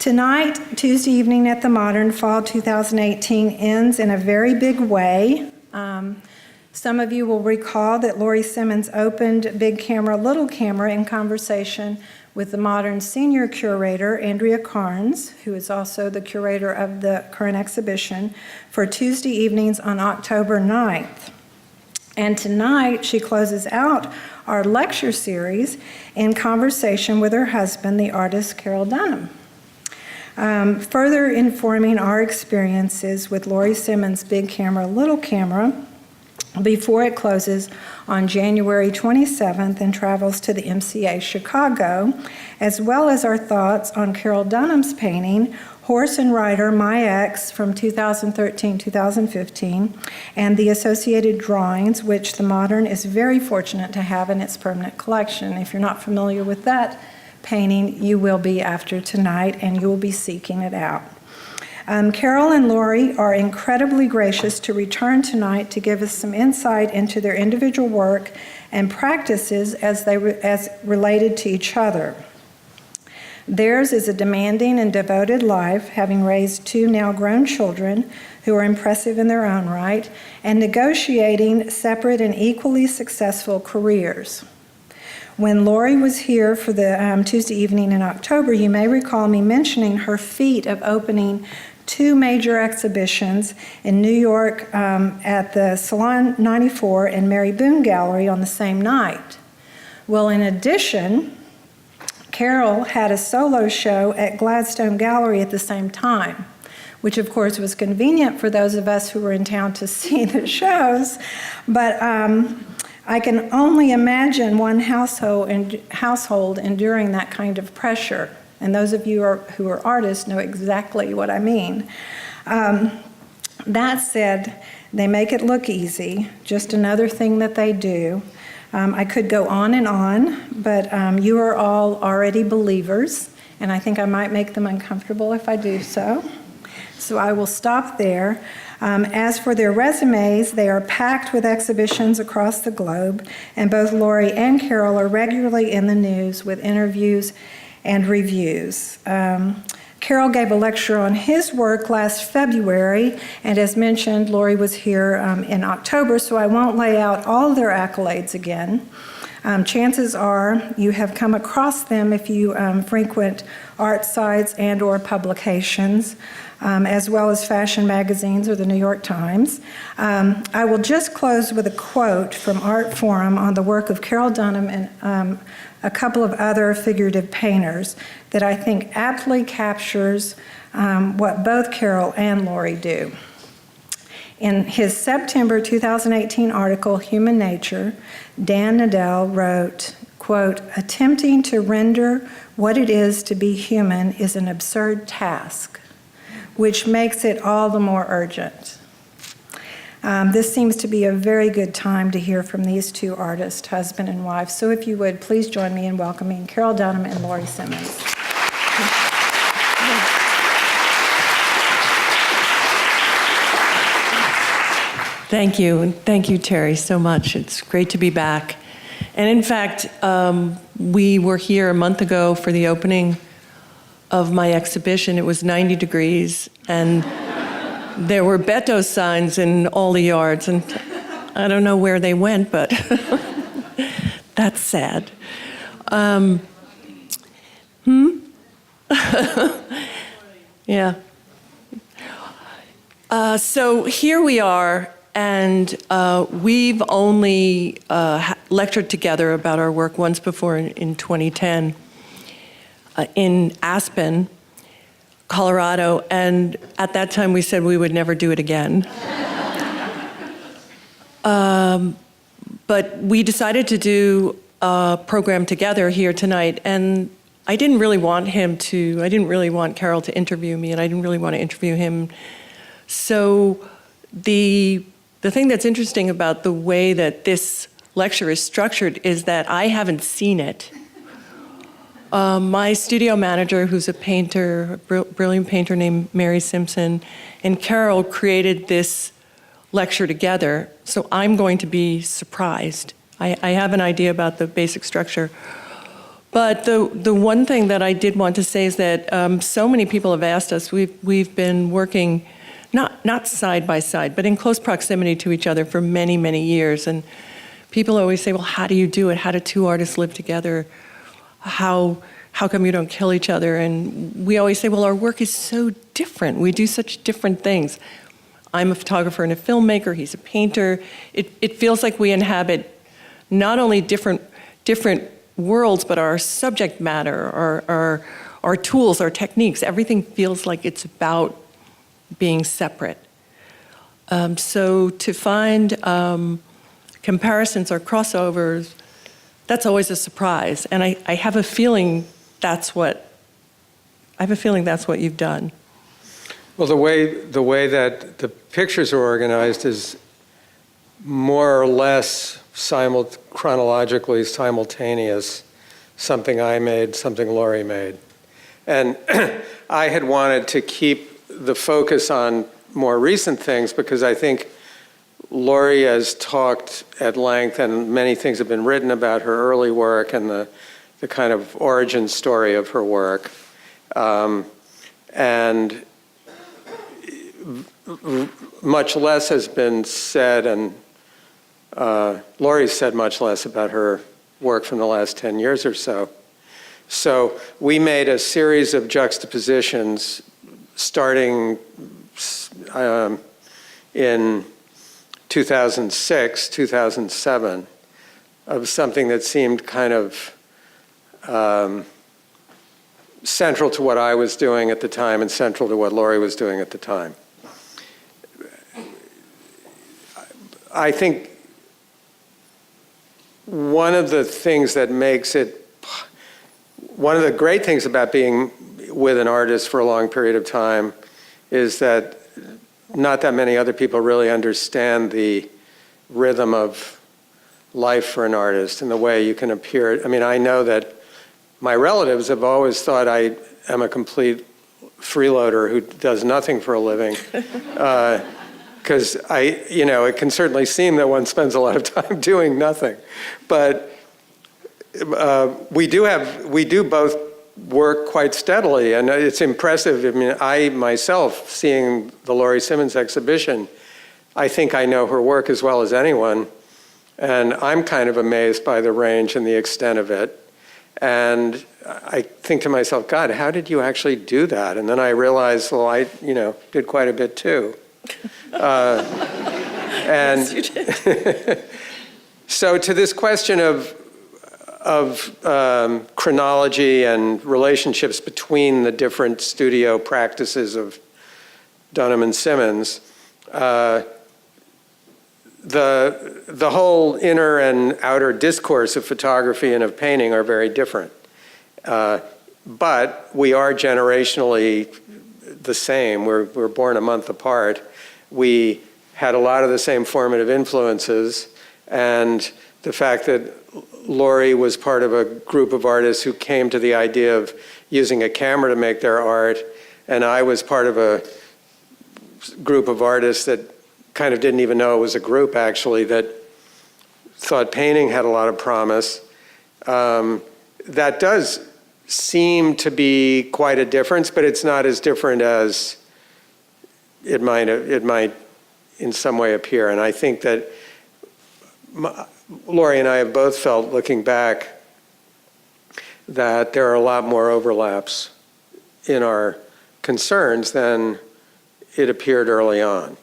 Tonight, Tuesday evening at the Modern, Fall 2018, ends in a very big way. Some of you will recall that Laurie Simmons opened Big Camera, Little Camera in conversation with the Modern senior curator, Andrea Carnes, who is also the curator of the current exhibition, for Tuesday evenings on October 9th. And tonight, she closes out our lecture series in conversation with her husband, the artist Carroll Dunham. Further informing our experiences with Laurie Simmons' Big Camera, Little Camera, before it closes on January 27th and travels to the MCA Chicago, as well as our thoughts on Carroll Dunham's painting, Horse and Rider, My Ex, from 2013-2015, and the associated drawings, which the Modern is very fortunate to have in its permanent collection. If you're not familiar with that painting, you will be after tonight, and you will be seeking it out. Carroll and Laurie are incredibly gracious to return tonight to give us some insight into their individual work and practices as related to each other. Theirs is a demanding and devoted life, having raised two now grown children who are impressive in their own right, and negotiating separate and equally successful careers. When Laurie was here for the Tuesday evening in October, you may recall me mentioning her feat of opening two major exhibitions in New York at the Salon 94 and Mary Boone Gallery on the same night. Well, in addition, Carroll had a solo show at Gladstone Gallery at the same time, which of course was convenient for those of us who were in town to see the shows, but I can only imagine one household enduring that kind of pressure. And those of you who are artists know exactly what I mean. That said, they make it look easy, just another thing that they do. I could go on, but you are all already believers, and I think I might make them uncomfortable if I do so. So I will stop there. As for their resumes, they are packed with exhibitions across the globe, and both Laurie and Carroll are regularly in the news with interviews and reviews. Carroll gave a lecture on his work last February, and as mentioned, Laurie was here in October, so I won't lay out all their accolades again. Chances are you have come across them if you frequent art sites and or publications, as well as fashion magazines or the New York Times. I will just close with a quote from Art Forum on the work of Carroll Dunham and a couple of other figurative painters that I think aptly captures what both Carroll and Laurie do. In his September 2018 article, Human Nature, Dan Nadell wrote, quote, "Attempting to render what it is to be human is an absurd task, which makes it all the more urgent." This seems to be a very good time to hear from these two artists, husband and wife. So if you would, please join me in welcoming Carroll Dunham and Laurie Simmons. Thank you, and thank you, Terry, so much. It's great to be back. And in fact, we were here a month ago for the opening of my exhibition. It was 90 degrees, and there were Beto signs in all the yards, and I don't know where they went, but that's sad. Yeah. So here we are, and we've only lectured together about our work once before in 2010 in Aspen, Colorado, and at that time we said we would never do it again. But we decided to do a program together here tonight, and I didn't really want Carroll to interview me, and I didn't really want to interview him. So the thing that's interesting about the way that this lecture is structured is that I haven't seen it. My studio manager, who's a painter, a brilliant painter named Mary Simpson, and Carroll created this lecture together, so I'm going to be surprised. I have an idea about the basic structure, But the one thing that I did want to say is that so many people have asked us. We've been working not side by side, but in close proximity to each other for many, many years. And people always say, "Well, how do you do it? How do two artists live together? How come you don't kill each other?" And we always say, "Well, our work is so different. We do such different things. I'm a photographer and a filmmaker. He's a painter. It feels like we inhabit not only different worlds, but our subject matter, our tools, our techniques. Everything feels like it's about being separate. So to find comparisons or crossovers, that's always a surprise. And I have a feeling that's what you've done. Well, the way that the pictures are organized is more or less chronologically simultaneous. Something I made, something Laurie made. And I had wanted to keep the focus on more recent things because I think Laurie has talked at length and many things have been written about her early work and the kind of origin story of her work. And much less has been said, and Laurie's said much less about her work from the last 10 years or so. So we made a series of juxtapositions starting in 2006, 2007, of something that seemed kind of central to what I was doing at the time and central to what Laurie was doing at the time. I think one of the great things about being with an artist for a long period of time is that not that many other people really understand the rhythm of life for an artist and the way you can appear. I mean, I know that my relatives have always thought I am a complete freeloader who does nothing for a living. Because it can certainly seem that one spends a lot of time doing nothing. But we do both work quite steadily, and it's impressive. I mean, I myself, seeing the Laurie Simmons exhibition, I think I know her work as well as anyone, and I'm kind of amazed by the range and the extent of it. And I think to myself, God, how did you actually do that? And then I realized, well, I did quite a bit too. And yes, you did. So to this question of chronology and relationships between the different studio practices of Dunham and Simmons, the whole inner and outer discourse of photography and of painting are very different. But we are generationally the same. We're born a month apart. We had a lot of the same formative influences, and the fact that Laurie was part of a group of artists who came to the idea of using a camera to make their art, and I was part of a group of artists that kind of didn't even know it was a group, actually, that thought painting had a lot of promise. That does seem to be quite a difference, but it's not as different as it might in some way appear. And I think that Laurie and I have both felt, looking back, that there are a lot more overlaps in our concerns than it appeared early on.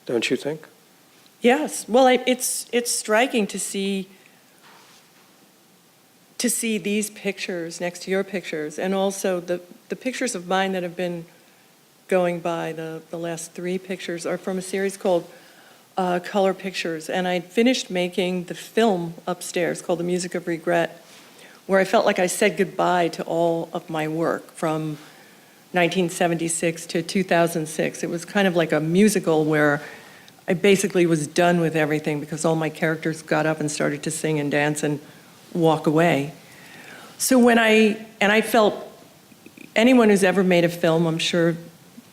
Don't you think? Yes. Well, it's striking to see these pictures next to your pictures, and also the pictures of mine that have been going by. The last three pictures are from a series called Color Pictures, and I finished making the film upstairs called The Music of Regret, where I felt like I said goodbye to all of my work from 1976 to 2006. It was kind of like a musical where I basically was done with everything because all my characters got up and started to sing and dance and walk away. So when I felt, anyone who's ever made a film, I'm sure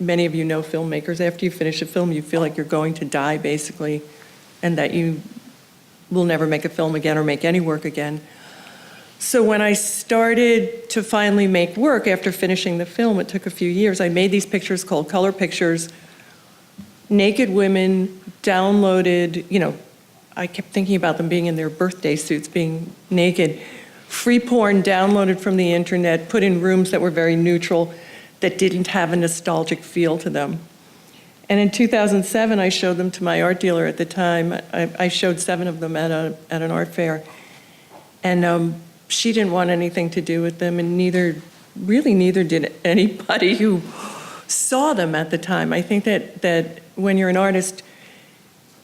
many of you know filmmakers, after you finish a film, you feel like you're going to die, basically, and that you will never make a film again or make any work again. So when I started to finally make work after finishing the film, it took a few years, I made these pictures called color pictures, naked women downloaded, I kept thinking about them being in their birthday suits, being naked, free porn downloaded from the internet, put in rooms that were very neutral, that didn't have a nostalgic feel to them. And in 2007, I showed them to my art dealer at the time. I showed 7 of them at an art fair. And she didn't want anything to do with them, and neither did anybody who saw them at the time. I think that when you're an artist,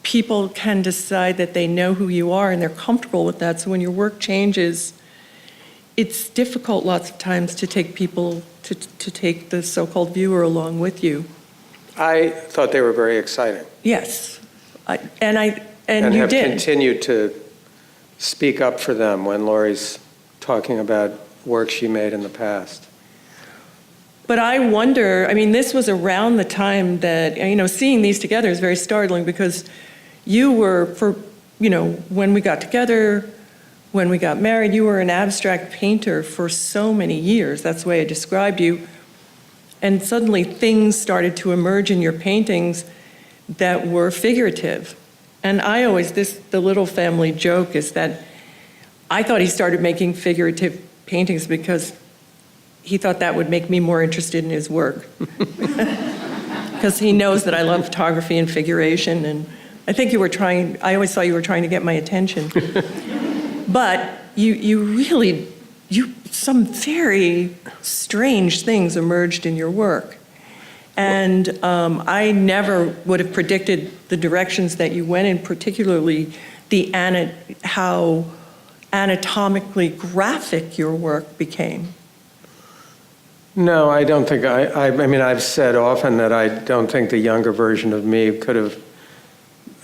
people can decide that they know who you are and they're comfortable with that. So when your work changes, it's difficult lots of times to take people, to take the so-called viewer along with you. I thought they were very exciting. Yes, and you have did. Continued to speak up for them when Laurie's talking about work she made in the past. But I wonder, this was around the time that, seeing these together is very startling, because you were, when we got together, when we got married, you were an abstract painter for so many years. That's the way I described you. And suddenly things started to emerge in your paintings that were figurative. And the little family joke is that I thought he started making figurative paintings because he thought that would make me more interested in his work. Because he knows that I love photography and figuration, and I think I always thought you were trying to get my attention. But some very strange things emerged in your work. And I never would have predicted the directions that you went in, particularly how anatomically graphic your work became. No, I don't think I've said often that I don't think the younger version of me could have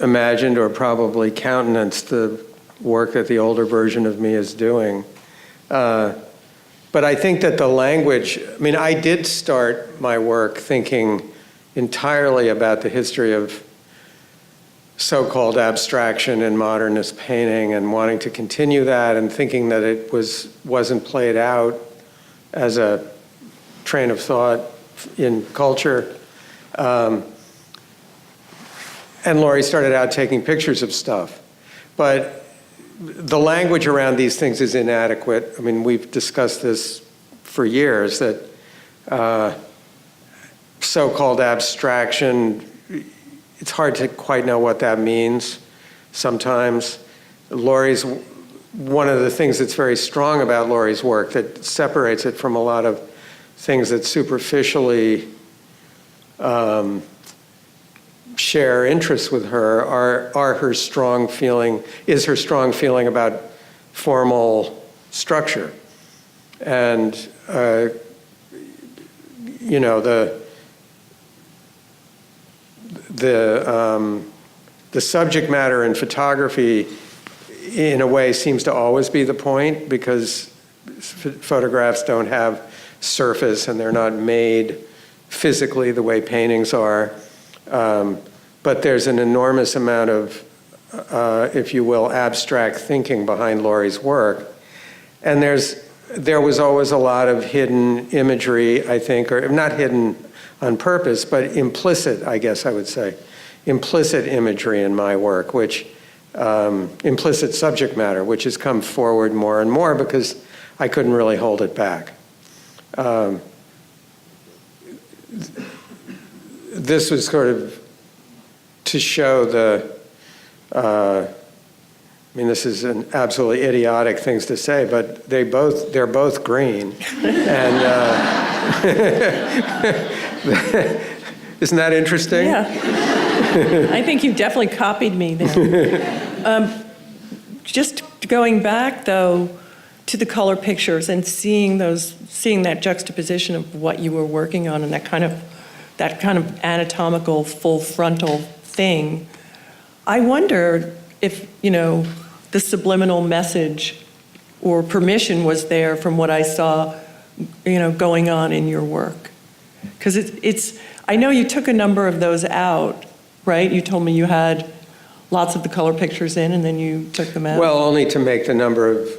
imagined or probably countenanced the work that the older version of me is doing. But I think that the language, I did start my work thinking entirely about the history of so-called abstraction in modernist painting and wanting to continue that, and thinking that it wasn't played out as a train of thought in culture. And Laurie started out taking pictures of stuff. But the language around these things is inadequate. We've discussed this for years, that so-called abstraction, it's hard to quite know what that means sometimes. One of the things that's very strong about Laurie's work that separates it from a lot of things that superficially share interests with her is her strong feeling about formal structure. And, the subject matter in photography, in a way, seems to always be the point, because photographs don't have surface and they're not made physically the way paintings are. But there's an enormous amount of, if you will, abstract thinking behind Laurie's work. And there was always a lot of hidden imagery, I think, or not hidden on purpose, but implicit, I guess I would say, implicit imagery in my work, which, implicit subject matter, which has come forward more and more because I couldn't really hold it back. This was sort of to show this is an absolutely idiotic things to say, but they're both green. And isn't that interesting? Yeah. I think you definitely copied me there. Just going back, though, to the color pictures and seeing that juxtaposition of what you were working on and that kind of anatomical full frontal thing, I wonder if, the subliminal message or permission was there from what I saw, going on in your work. Because I know you took a number of those out, right? You told me you had lots of the color pictures in and then you took them out. Well, only to make the number of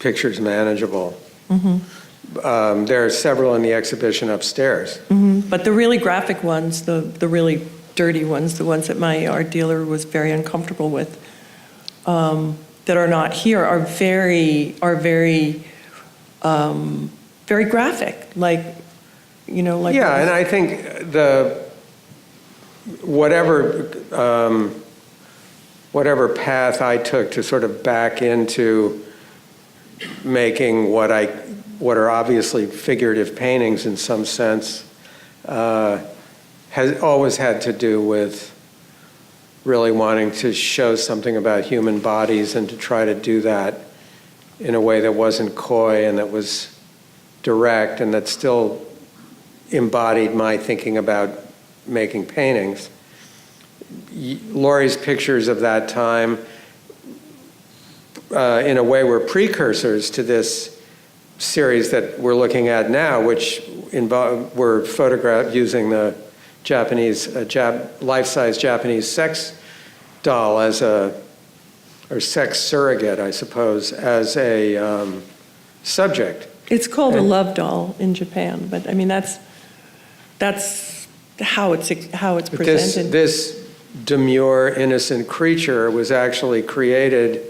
pictures manageable. There are several in the exhibition upstairs. But the really graphic ones, the really dirty ones, the ones that my art dealer was very uncomfortable with, that are not here, are very graphic. Like, you know, like. Yeah, and I think whatever path I took to sort of back into making what are obviously figurative paintings in some sense, has always had to do with really wanting to show something about human bodies and to try to do that in a way that wasn't coy and that was direct and that still embodied my thinking about making paintings. Laurie's pictures of that time, in a way, were precursors to this series that we're looking at now, which were photographed using the Japanese, life-size Japanese sex doll or sex surrogate, I suppose, as a subject. It's called a love doll in Japan, but I mean that's how it's presented. This demure, innocent creature was actually created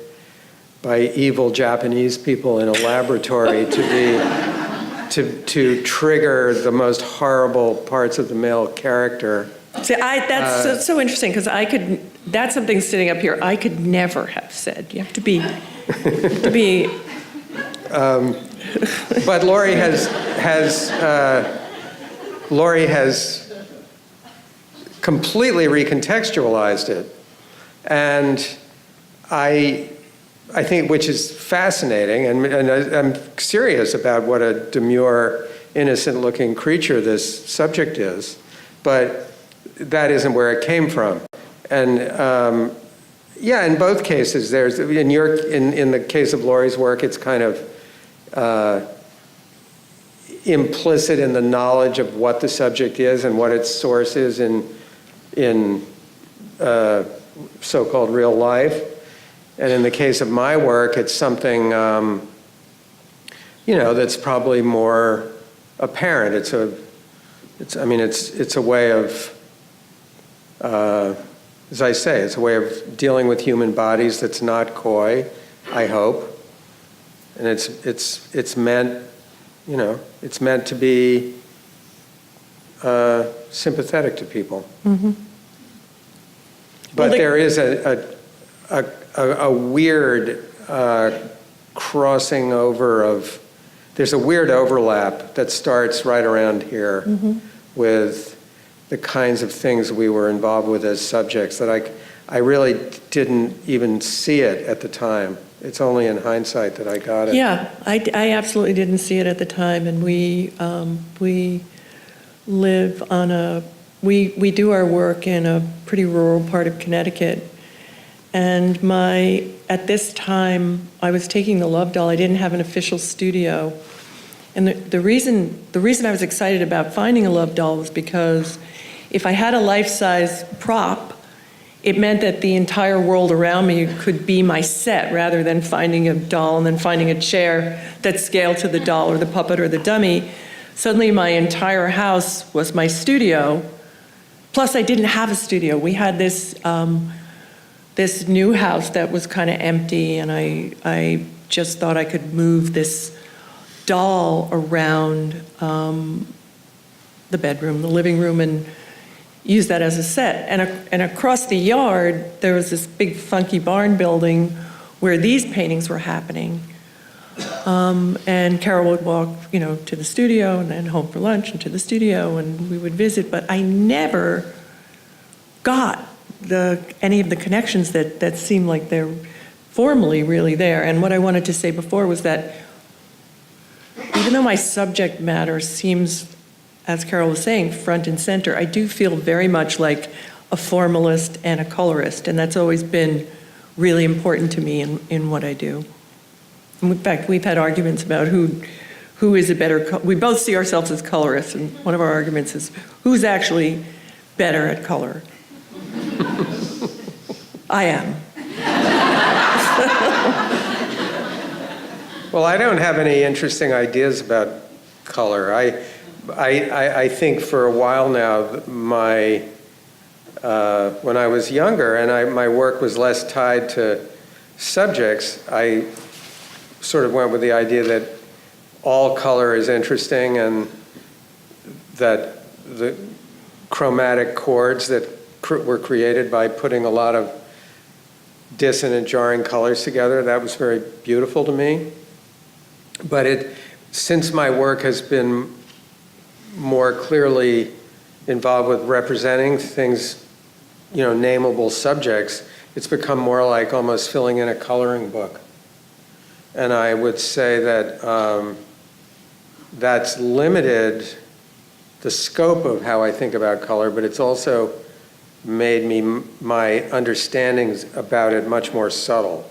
by evil Japanese people in a laboratory to trigger the most horrible parts of the male character. See, that's so interesting because that's something sitting up here I could never have said. You have to be. But Laurie has completely recontextualized it, and I think, which is fascinating, and I'm serious about what a demure, innocent-looking creature this subject is, but that isn't where it came from. And yeah, in both cases, in the case of Laurie's work, it's kind of implicit in the knowledge of what the subject is and what its source is in so-called real life. And in the case of my work, it's something, that's probably more apparent. It's a way of, as I say, it's a way of dealing with human bodies that's not coy, I hope. And it's meant, it's meant to be sympathetic to people. Mm-hmm. But there is a weird crossing over of, there's a weird overlap that starts right around here with the kinds of things we were involved with as subjects that I really didn't even see it at the time. It's only in hindsight that I got it. Yeah, I absolutely didn't see it at the time, and we live on we do our work in a pretty rural part of Connecticut. And at this time, I was taking the Love Doll. I didn't have an official studio. And the reason I was excited about finding a Love Doll was because if I had a life-size prop, it meant that the entire world around me could be my set rather than finding a doll and then finding a chair that scaled to the doll or the puppet or the dummy. Suddenly my entire house was my studio. Plus I didn't have a studio. We had this new house that was kind of empty, and I just thought I could move this doll around the bedroom, the living room, and use that as a set. And across the yard, there was this big funky barn building where these paintings were happening. And Carroll would walk, to the studio and then home for lunch and to the studio, and we would visit. But I never got any of the connections that seem like they're formally really there. And what I wanted to say before was that even though my subject matter seems, as Carroll was saying, front and center, I do feel very much like a formalist and a colorist, and that's always been really important to me in what I do. In fact, we've had arguments about who is a better, we both see ourselves as colorists, and one of our arguments is who's actually better at color. I am. Well, I don't have any interesting ideas about color. I think for a while now, when I was younger and my work was less tied to subjects, I sort of went with the idea that all color is interesting and that the chromatic chords that were created by putting a lot of dissonant, jarring colors together, that was very beautiful to me. But since my work has been more clearly involved with representing things, nameable subjects, it's become more like almost filling in a coloring book. And I would say that that's limited the scope of how I think about color, but it's also made my understandings about it much more subtle.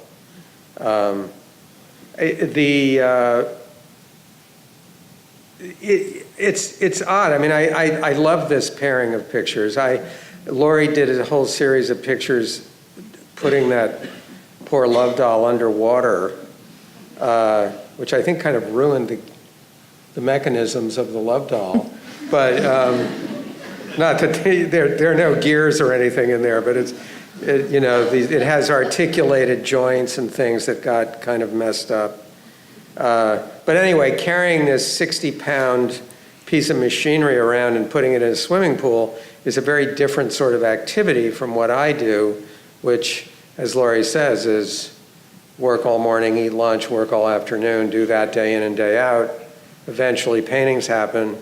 It's odd. I mean, I love this pairing of pictures. Laurie did a whole series of pictures putting that poor love doll underwater, which I think kind of ruined the mechanisms of the love doll. But not that there are no gears or anything in there, but it has articulated joints and things that got kind of messed up. But anyway, carrying this 60-pound piece of machinery around and putting it in a swimming pool is a very different sort of activity from what I do, which, as Laurie says, is work all morning, eat lunch, work all afternoon, do that day in and day out. Eventually paintings happen.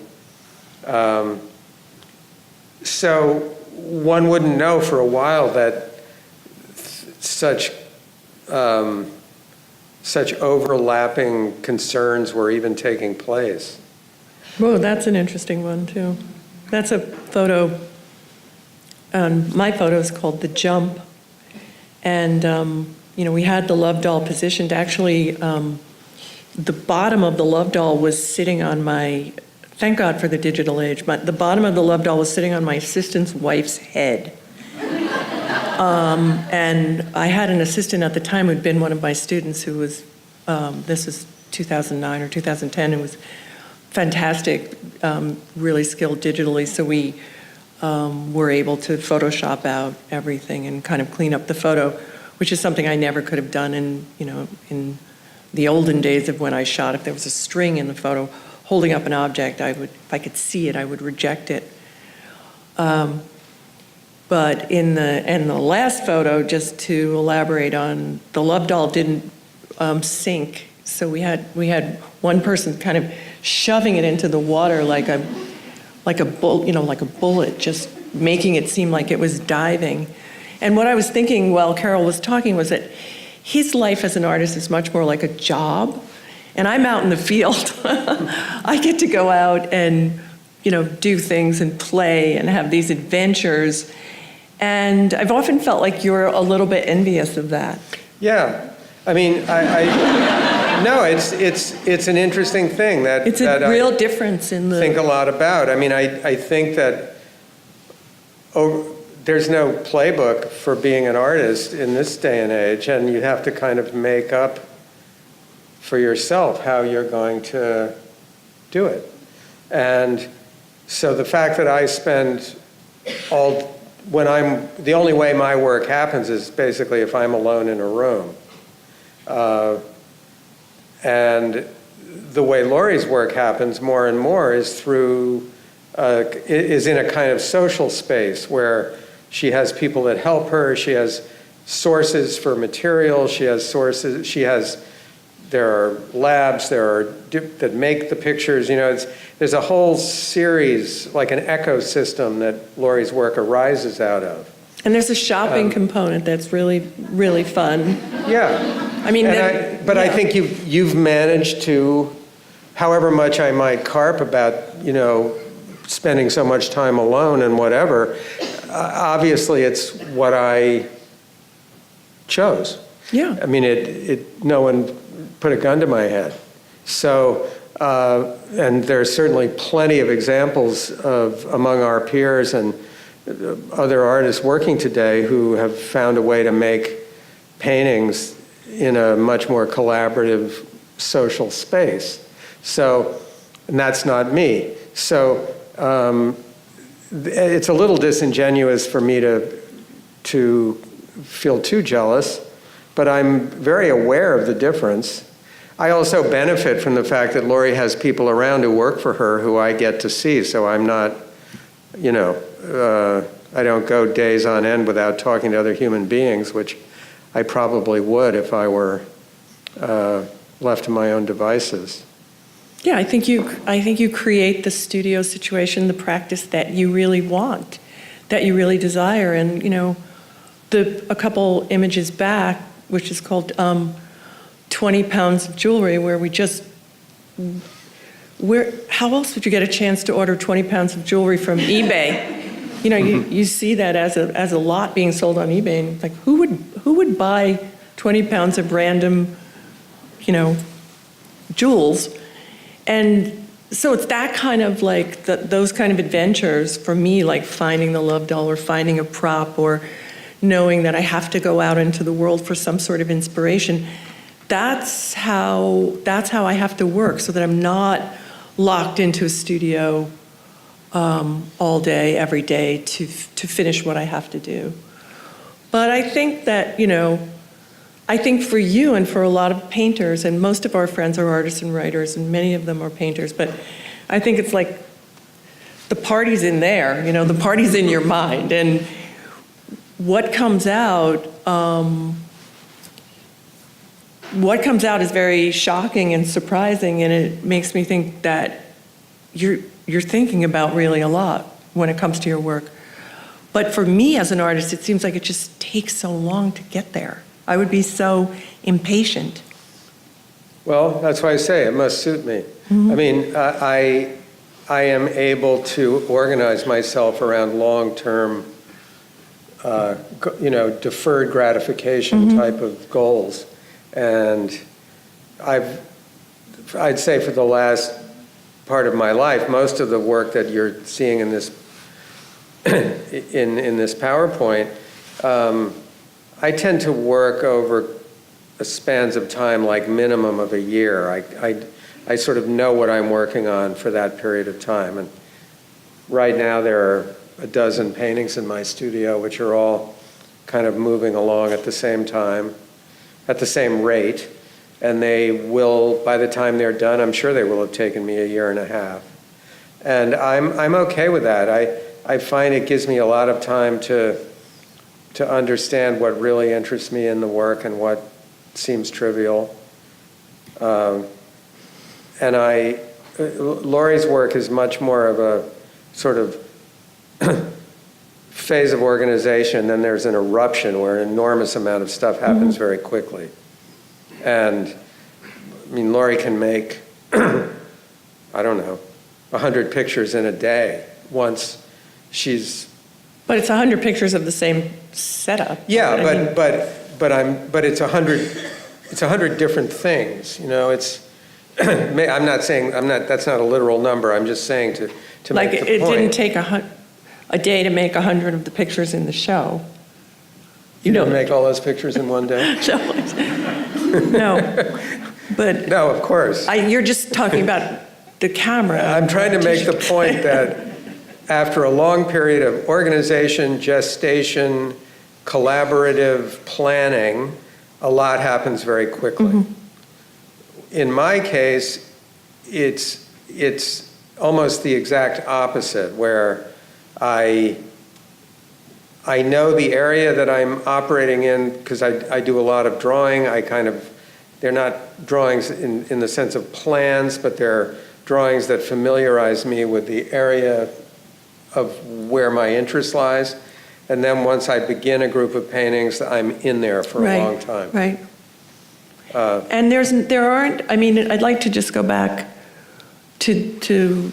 So one wouldn't know for a while that such overlapping concerns were even taking place. Whoa, that's an interesting one, too. That's a photo, my photo is called The Jump. And, we had the love doll positioned. Actually, the bottom of the love doll was sitting on thank God for the digital age, but the bottom of the love doll was sitting on my assistant's wife's head. And I had an assistant at the time who'd been one of my students who was, this is 2009 or 2010, who was fantastic, really skilled digitally, so we were able to Photoshop out everything and kind of clean up the photo, which is something I never could have done in the olden days of when I shot. If there was a string in the photo holding up an object, if I could see it, I would reject it. But in the last photo, just to elaborate on, the love doll didn't sink, so we had one person kind of shoving it into the water like a bullet, just making it seem like it was diving. And what I was thinking while Carroll was talking was that his life as an artist is much more like a job, and I'm out in the field. I get to go out and do things and play and have these adventures. And I've often felt like you're a little bit envious of that. Yeah, I mean, no, it's an interesting thing that it's a real difference in the. Think a lot about. I mean, I think that there's no playbook for being an artist in this day and age, and you have to kind of make up for yourself how you're going to do it. And so the fact that I spend the only way my work happens is basically if I'm alone in a room. And the way Laurie's work happens more and more is is in a kind of social space where she has people that help her, she has sources for material, there are labs that make the pictures, there's a whole series, like an ecosystem that Laurie's work arises out of. And there's a shopping component that's really, really fun. Yeah. I mean, I think you've managed to, however much I might carp about, spending so much time alone and whatever, obviously it's what I chose. Yeah. I mean, no one put a gun to my head. So, and there's certainly plenty of examples among our peers and other artists working today who have found a way to make paintings in a much more collaborative social space. So, and that's not me. So it's a little disingenuous for me to feel too jealous, but I'm very aware of the difference. I also benefit from the fact that Laurie has people around who work for her who I get to see, so I'm not, I don't go days on end without talking to other human beings, which I probably would if I were left to my own devices. Yeah, I think you create the studio situation, the practice that you really want, that you really desire. And, a couple images back, which is called 20 Pounds of Jewelry, how else would you get a chance to order 20 pounds of jewelry from eBay? You see that as a lot being sold on eBay, and it's like, who would buy 20 pounds of random, jewels? And so it's that kind of those kind of adventures for me, like finding the love doll or finding a prop or knowing that I have to go out into the world for some sort of inspiration. That's how I have to work, so that I'm not locked into a studio all day, every day to finish what I have to do. But I think that, I think for you and for a lot of painters, and most of our friends are artists and writers, and many of them are painters, but I think it's like the party's in there, the party's in your mind. And what comes out is very shocking and surprising, and it makes me think that you're thinking about really a lot when it comes to your work. But for me as an artist, it seems like it just takes so long to get there. I would be so impatient. Well, that's why I say it must suit me. Mm-hmm. I mean, I am able to organize myself around long-term, deferred gratification mm-hmm. type of goals. And I'd say for the last part of my life, most of the work that you're seeing in this in this PowerPoint, I tend to work over spans of time like minimum of a year. I sort of know what I'm working on for that period of time. And right now there are a dozen paintings in my studio which are all kind of moving along at the same time, at the same rate. And they will, by the time they're done, I'm sure they will have taken me a year and a half. And I'm okay with that. I find it gives me a lot of time to understand what really interests me in the work and what seems trivial. And Laurie's work is much more of a sort of phase of organization. Then there's an eruption where an enormous amount of stuff happens mm-hmm. very quickly. And I mean, Laurie can make, I don't know, 100 pictures in a day once she's. But it's 100 pictures of the same setup. Yeah, but it's 100. It's 100 different things. It's. I'm not saying That's not a literal number. I'm just saying to like make the point. It didn't take a day to make 100 of the pictures in the show. You don't make all those pictures in one day. No, but no, of course. You're just talking about the camera. I'm trying to make the point that after a long period of organization, gestation, collaborative planning, a lot happens very quickly. Mm-hmm. In my case, it's almost the exact opposite, where I know the area that I'm operating in because I do a lot of drawing. They're not drawings in the sense of plans, but they're drawings that familiarize me with the area of where my interest lies. And then once I begin a group of paintings, I'm in there for a long time. Right. And there aren't, I mean, I'd like to just go back to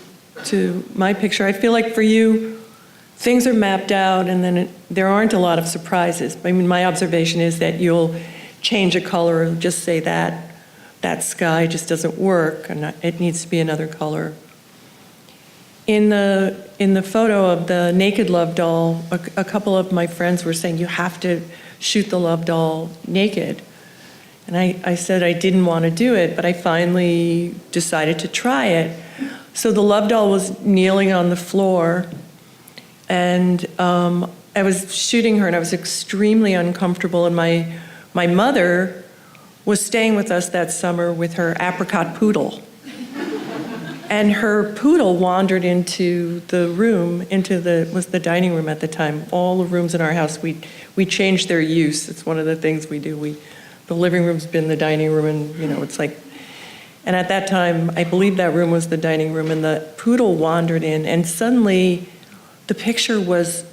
my picture. I feel like for you, things are mapped out, and then there aren't a lot of surprises. I mean, my observation is that you'll change a color, just say that sky just doesn't work, and it needs to be another color. In the photo of the naked love doll, a couple of my friends were saying you have to shoot the love doll naked. And I said I didn't want to do it, but I finally decided to try it. So the love doll was kneeling on the floor, and I was shooting her, and I was extremely uncomfortable. And my mother was staying with us that summer with her apricot poodle. And her poodle wandered into the room, was the dining room at the time. All the rooms in our house, we changed their use. It's one of the things we do. The living room's been the dining room, and it's like, and at that time, I believe that room was the dining room, and the poodle wandered in, and suddenly the picture was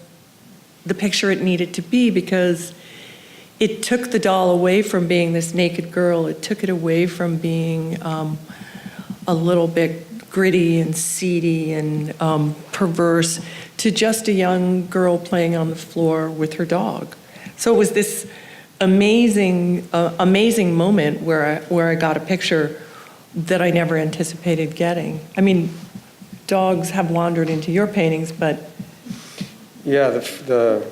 the picture it needed to be, because it took the doll away from being this naked girl. It took it away from being a little bit gritty and seedy and perverse to just a young girl playing on the floor with her dog. So it was this amazing moment where I got a picture that I never anticipated getting. I mean, dogs have wandered into your paintings, but Yeah, the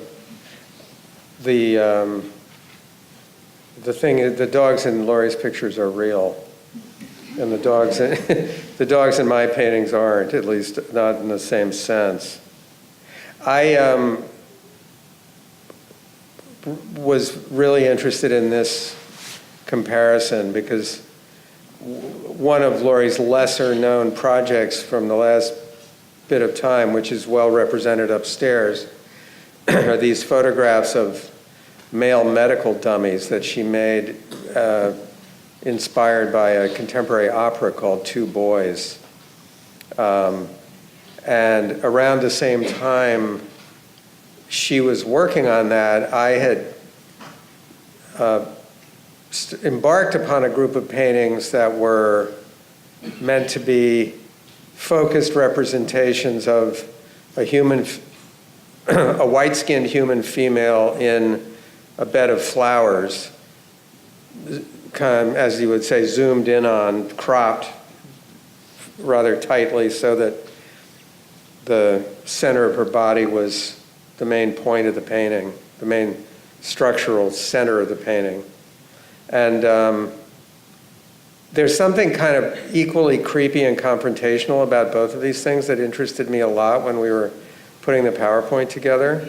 thing is, the dogs in Laurie's pictures are real, and the dogs in my paintings aren't, at least not in the same sense. I was really interested in this comparison because one of Laurie's lesser known projects from the last bit of time, which is well represented upstairs, are these photographs of male medical dummies that she made inspired by a contemporary opera called Two Boys. And around the same time she was working on that, I had embarked upon a group of paintings that were meant to be focused representations of a white-skinned human female in a bed of flowers, kind of, as you would say, zoomed in on, cropped rather tightly so that the center of her body was the main point of the painting, the main structural center of the painting. And there's something kind of equally creepy and confrontational about both of these things that interested me a lot when we were putting the PowerPoint together.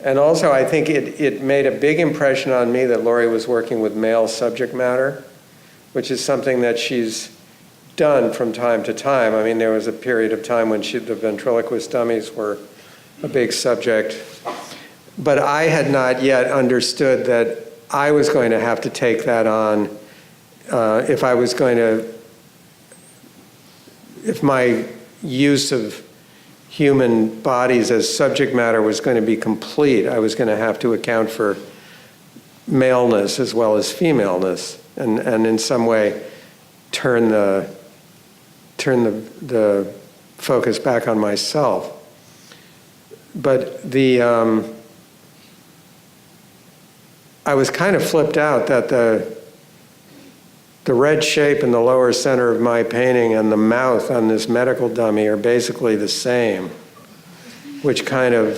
And also, I think it made a big impression on me that Laurie was working with male subject matter, which is something that she's done from time to time. I mean, there was a period of time when the ventriloquist dummies were a big subject. But I had not yet understood that I was going to have to take that on if my use of human bodies as subject matter was going to be complete. I was going to have to account for maleness as well as femaleness, and in some way turn the focus back on myself. But I was kind of flipped out that the red shape in the lower center of my painting and the mouth on this medical dummy are basically the same, which kind of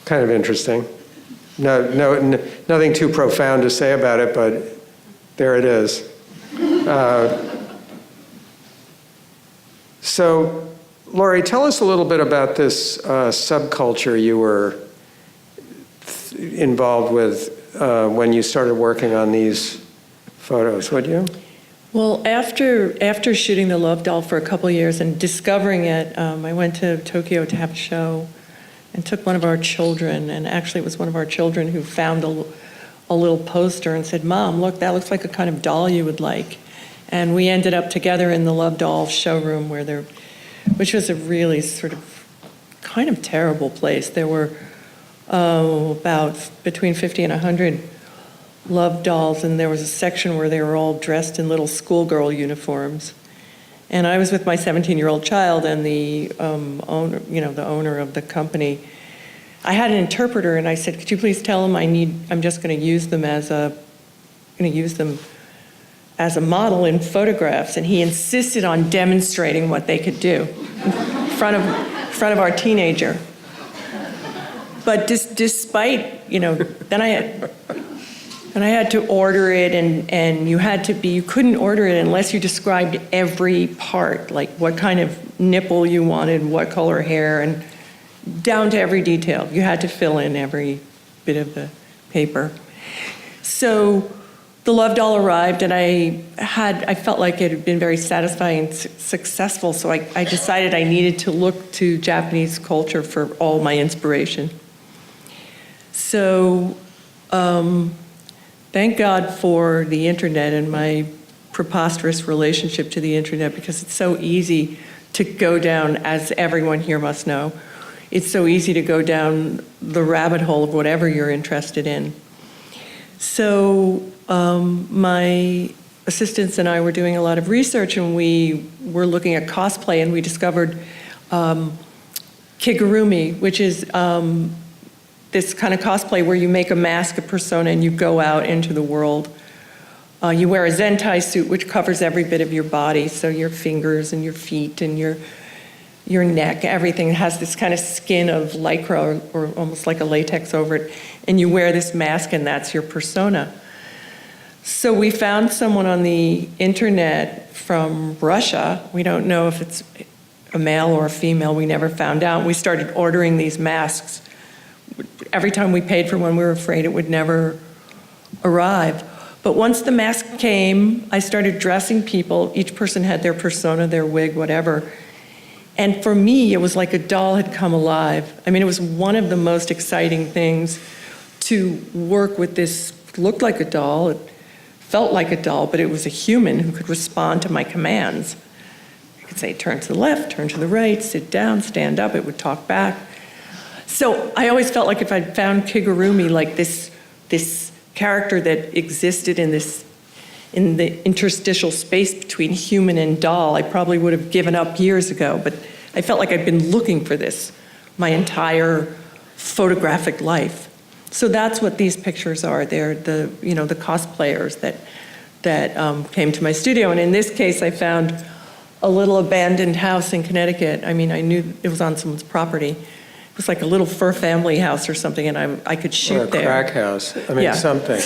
kind of interesting. Nothing too profound to say about it, but there it is. So, Laurie, tell us a little bit about this subculture you were involved with when you started working on these photos, would you? Well, after shooting the Love Doll for a couple of years and discovering it, I went to Tokyo to have a show and took one of our children, and actually it was one of our children who found a little poster and said, "Mom, look, that looks like a kind of doll you would like." And we ended up together in the Love Doll showroom which was a really sort of kind of terrible place. There were about between 50 and 100 Love Dolls, and there was a section where they were all dressed in little schoolgirl uniforms. And I was with my 17-year-old child, and the owner of the company. I had an interpreter, and I said, "Could you please tell him I'm just going to use them as a model in photographs?" And he insisted on demonstrating what they could do in front of our teenager. But despite, then I had to order it, and you couldn't order it unless you described every part, like what kind of nipple you wanted, what color hair, and down to every detail. You had to fill in every bit of the paper. So the Love doll arrived, and I felt like it had been very satisfying and successful, so I decided I needed to look to Japanese culture for all my inspiration. So thank God for the internet and my preposterous relationship to the internet, because it's so easy to go down, as everyone here must know, it's so easy to go down the rabbit hole of whatever you're interested in. So my assistants and I were doing a lot of research, and we were looking at cosplay, and we discovered kigurumi, which is this kind of cosplay where you make a mask, a persona, and you go out into the world. You wear a zentai suit, which covers every bit of your body, so your fingers and your feet and your neck, everything has this kind of skin of lycra or almost like a latex over it, and you wear this mask, and that's your persona. So we found someone on the internet from Russia. We don't know if it's a male or a female. We never found out. We started ordering these masks. Every time we paid for one, we were afraid it would never arrive. But once the mask came, I started dressing people. Each person had their persona, their wig, whatever. And for me, it was like a doll had come alive. I mean, it was one of the most exciting things to work with this. Looked like a doll, it felt like a doll, but it was a human who could respond to my commands. I could say, turn to the left, turn to the right, sit down, stand up, it would talk back. So I always felt like if I'd found kigurumi, like this character that existed in the interstitial space between human and doll, I probably would have given up years ago, but I felt like I'd been looking for this my entire photographic life. So that's what these pictures are. They're the cosplayers that came to my studio. And in this case, I found a little abandoned house in Connecticut. I mean, I knew it was on someone's property. It was like a little fur family house or something, and I could shoot there. Or a crack house. I mean, something.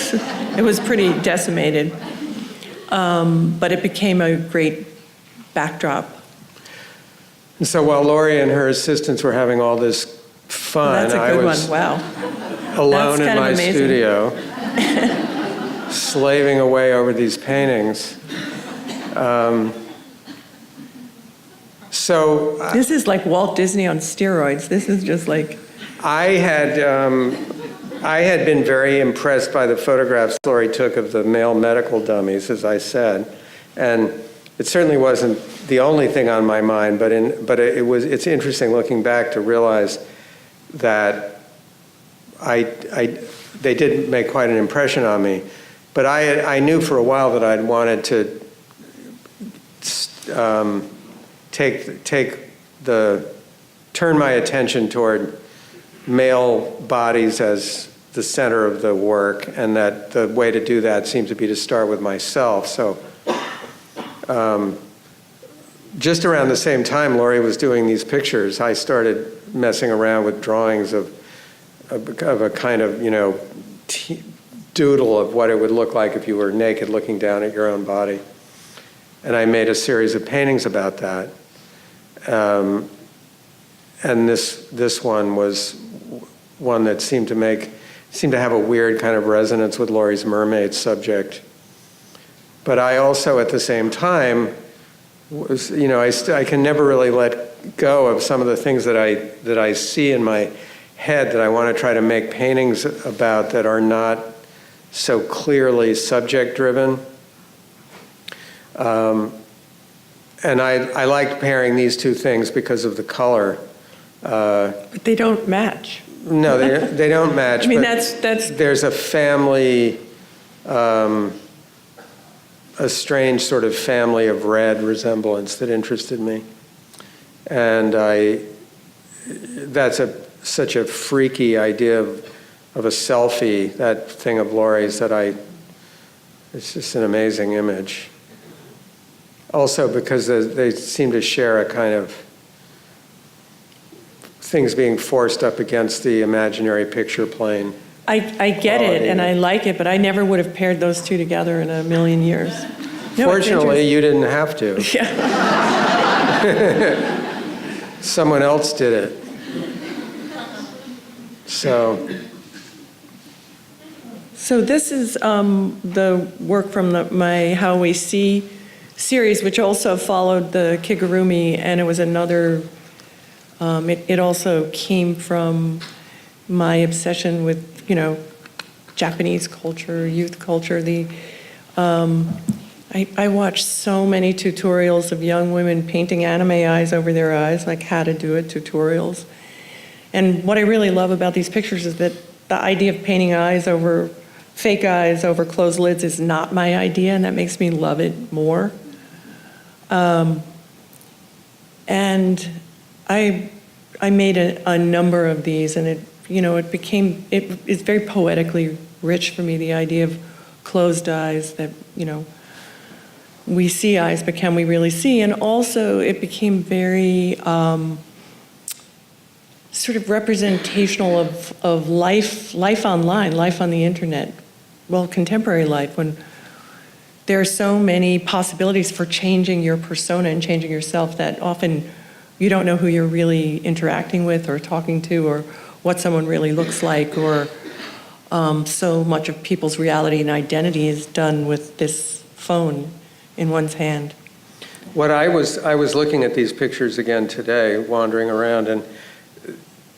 It was pretty decimated. But it became a great backdrop. And so while Laurie and her assistants were having all this fun, That's a good one. Wow. Alone in my amazing. studio, slaving away over these paintings. This is like Walt Disney on steroids. This is just like... I had been very impressed by the photographs Laurie took of the male medical dummies, as I said, and it certainly wasn't the only thing on my mind, but it's interesting looking back to realize that they did make quite an impression on me. But I knew for a while that I'd wanted to turn my attention toward male bodies as the center of the work, and that the way to do that seemed to be to start with myself. So just around the same time Laurie was doing these pictures, I started messing around with drawings of a kind of, doodle of what it would look like if you were naked looking down at your own body. And I made a series of paintings about that. And this one was one that seemed to have a weird kind of resonance with Laurie's mermaid subject. But I also, at the same time, was, I can never really let go of some of the things that I see in my head that I want to try to make paintings about that are not so clearly subject-driven. And I liked pairing these two things because of the color. But they don't match. No, they don't match. I mean, but that's... There's a family, a strange sort of family of red resemblance that interested me. And that's such a freaky idea of a selfie, that thing of Laurie's, it's just an amazing image. Also because they seem to share a kind of things being forced up against the imaginary picture plane. I get it, and I like it, but I never would have paired those two together in a million years. No, Fortunately, you didn't have to. Yeah. Someone else did it. So this is the work from my How We See series, which also followed the Kigurumi, and it was another, it also came from my obsession with, Japanese culture, youth culture. I watched so many tutorials of young women painting anime eyes over their eyes, like how to do it tutorials. And what I really love about these pictures is that the idea of painting fake eyes over closed lids is not my idea, and that makes me love it more. And I made a number of these, and it's very poetically rich for me, the idea of closed eyes that, we see eyes, but can we really see? And also it became very sort of representational of life online, life on the internet, contemporary life, when there are so many possibilities for changing your persona and changing yourself that often you don't know who you're really interacting with or talking to or what someone really looks like, or so much of people's reality and identity is done with this phone in one's hand. I was looking at these pictures again today, wandering around, and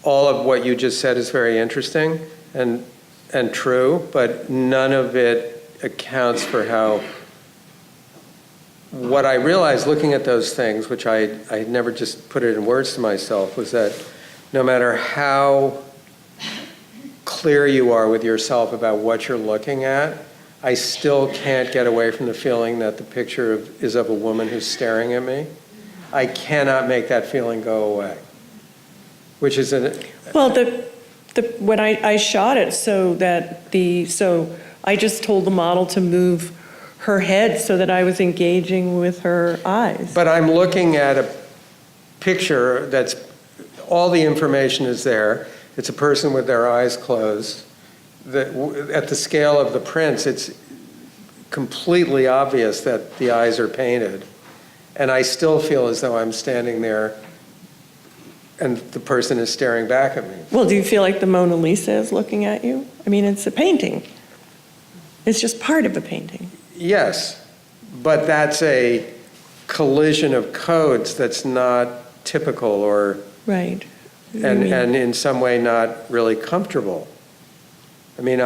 all of what you just said is very interesting and true, but none of it accounts for how. What I realized looking at those things, which I had never just put it in words to myself, was that no matter how clear you are with yourself about what you're looking at, I still can't get away from the feeling that the picture is of a woman who's staring at me. I cannot make that feeling go away, which is when I shot it so I just told the model to move her head so that I was engaging with her eyes. But I'm looking at a picture that's, all the information is there. It's a person with their eyes closed. At the scale of the prints, it's completely obvious that the eyes are painted. And I still feel as though I'm standing there and the person is staring back at me. Well, do you feel like the Mona Lisa is looking at you? I mean, it's a painting. It's just part of a painting. Yes, but that's a collision of codes that's not typical or right, and in some way not really comfortable. I mean,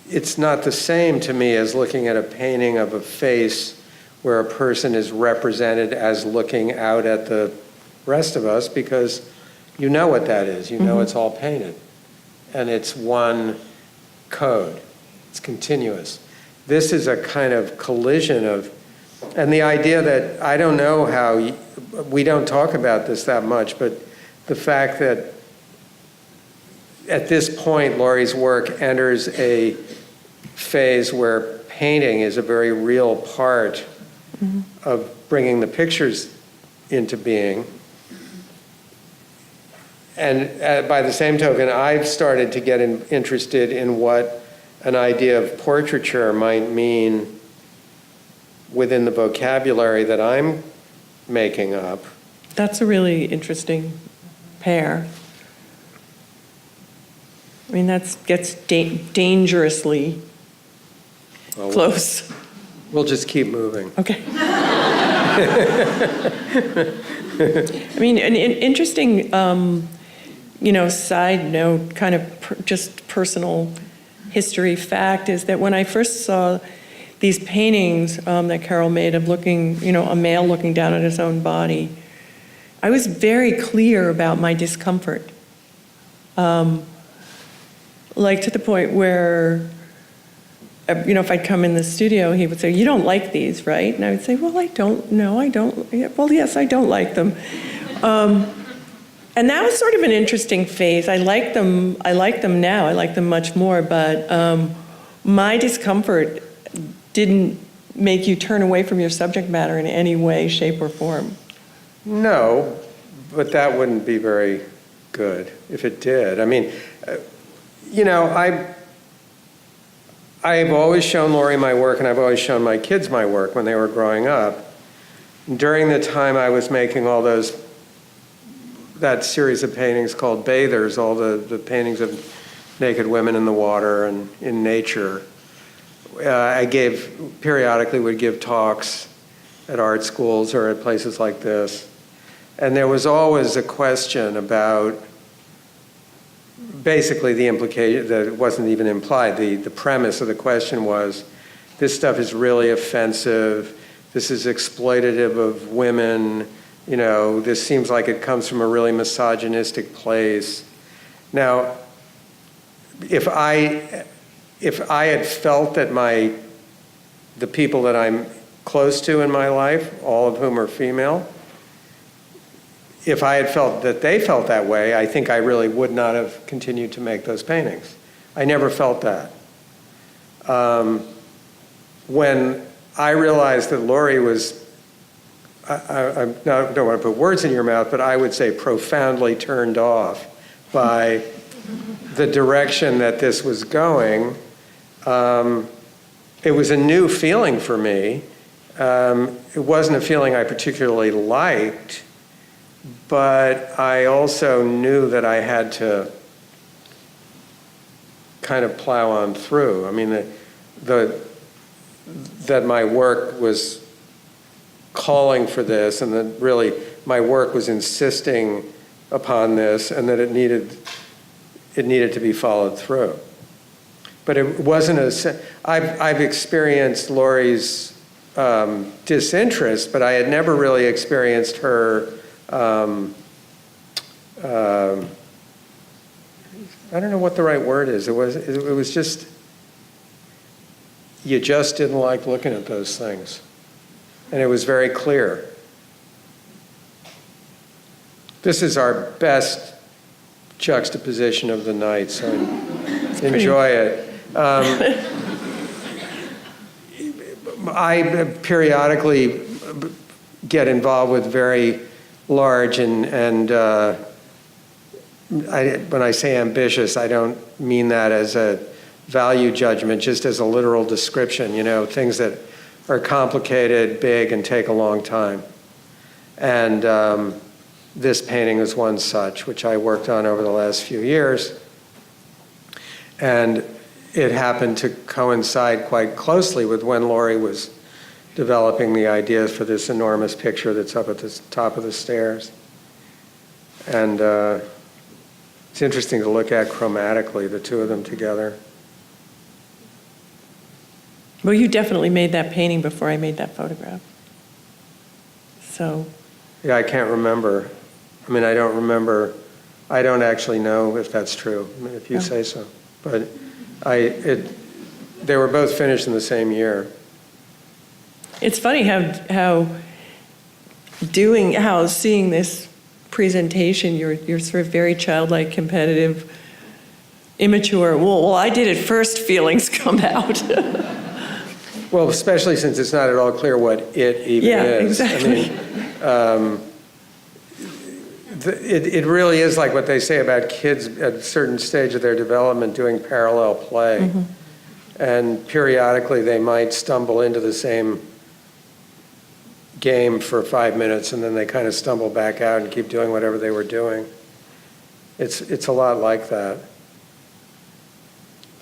it's not the same to me as looking at a painting of a face where a person is represented as looking out at the rest of us, because you know what that is. You know it's all painted. And it's one code. It's continuous. This is a kind of collision of, and the idea that, I don't know how, we don't talk about this that much, but the fact that at this point, Laurie's work enters a phase where painting is a very real part of bringing the pictures into being. And by the same token, I've started to get interested in what an idea of portraiture might mean within the vocabulary that I'm making up. That's a really interesting pair. I mean, that gets dangerously close. We'll just keep moving. Okay. I mean, an interesting, side note, kind of just personal history fact is that when I first saw these paintings that Carroll made of looking, a male looking down at his own body, I was very clear about my discomfort. Like to the point where, if I'd come in the studio, he would say, "You don't like these, right?" And I would say, "Well, I don't know. I don't. Well, yes, I don't like them." And that was sort of an interesting phase. I like them now. I like them much more. But my discomfort didn't make you turn away from your subject matter in any way, shape, or form. No, but that wouldn't be very good if it did. I mean, I've always shown Laurie my work, and I've always shown my kids my work when they were growing up. During the time I was making that series of paintings called Bathers, all the paintings of naked women in the water and in nature, I periodically would give talks at art schools or at places like this. And there was always a question about basically the implication, that it wasn't even implied, the premise of the question was, this stuff is really offensive, this is exploitative of women, this seems like it comes from a really misogynistic place. Now, if I had felt that the people that I'm close to in my life, all of whom are female, if I had felt that they felt that way, I think I really would not have continued to make those paintings. I never felt that. When I realized that Laurie was, I don't want to put words in your mouth, but I would say profoundly turned off by the direction that this was going, it was a new feeling for me. It wasn't a feeling I particularly liked, but I also knew that I had to kind of plow on through. I mean, that my work was calling for this, and that really my work was insisting upon this, and that it needed to be followed through. But it wasn't I've experienced Laurie's disinterest, but I had never really experienced her, I don't know what the right word is. It was just, you just didn't like looking at those things. And it was very clear. This is our best juxtaposition of the night, so enjoy it. I periodically get involved with very large and when I say ambitious, I don't mean that as a value judgment, just as a literal description, things that are complicated, big, and take a long time. And this painting is one such, which I worked on over the last few years. And it happened to coincide quite closely with when Laurie was developing the ideas for this enormous picture that's up at the top of the stairs. And it's interesting to look at chromatically, the two of them together. Well, you definitely made that painting before I made that photograph. So. Yeah, I can't remember. I mean, I don't remember. I don't actually know if that's true, if you say so. But they were both finished in the same year. It's funny how seeing this presentation, you're sort of very childlike, competitive, immature. Well, I did it first. Feelings come out. Well, especially since it's not at all clear what it even is. Yeah, exactly. I mean, it really is like what they say about kids at a certain stage of their development doing parallel play. Mm-hmm. And periodically they might stumble into the same game for 5 minutes, and then they kind of stumble back out and keep doing whatever they were doing. It's a lot like that.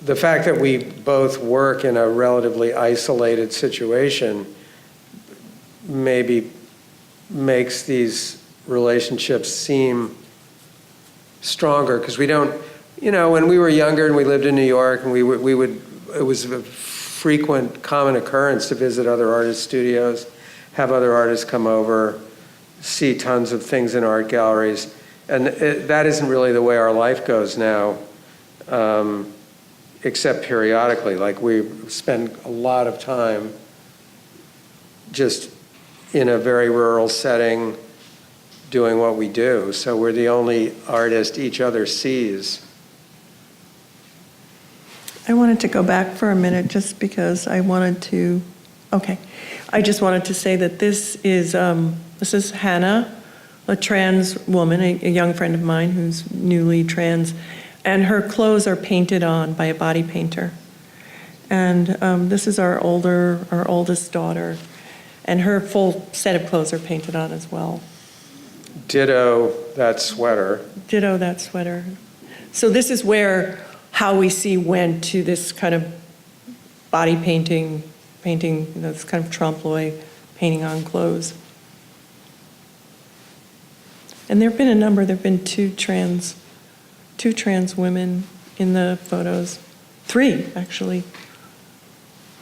The fact that we both work in a relatively isolated situation maybe makes these relationships seem stronger, because we don't, when we were younger and we lived in New York, and it was a frequent common occurrence to visit other artists' studios, have other artists come over, see tons of things in art galleries. And that isn't really the way our life goes now, except periodically. Like, we spend a lot of time just in a very rural setting doing what we do. So we're the only artist each other sees. I wanted to go back for a minute just because I wanted to, I just wanted to say that this is Hannah, a trans woman, a young friend of mine who's newly trans, and her clothes are painted on by a body painter. And this is our oldest daughter, and her full set of clothes are painted on as well. Ditto that sweater. Ditto that sweater. So this is where How We See went to this kind of body painting, this kind of trompe l'oeil, painting on clothes. And there have been a number. There have been two trans women in the photos. 3, actually,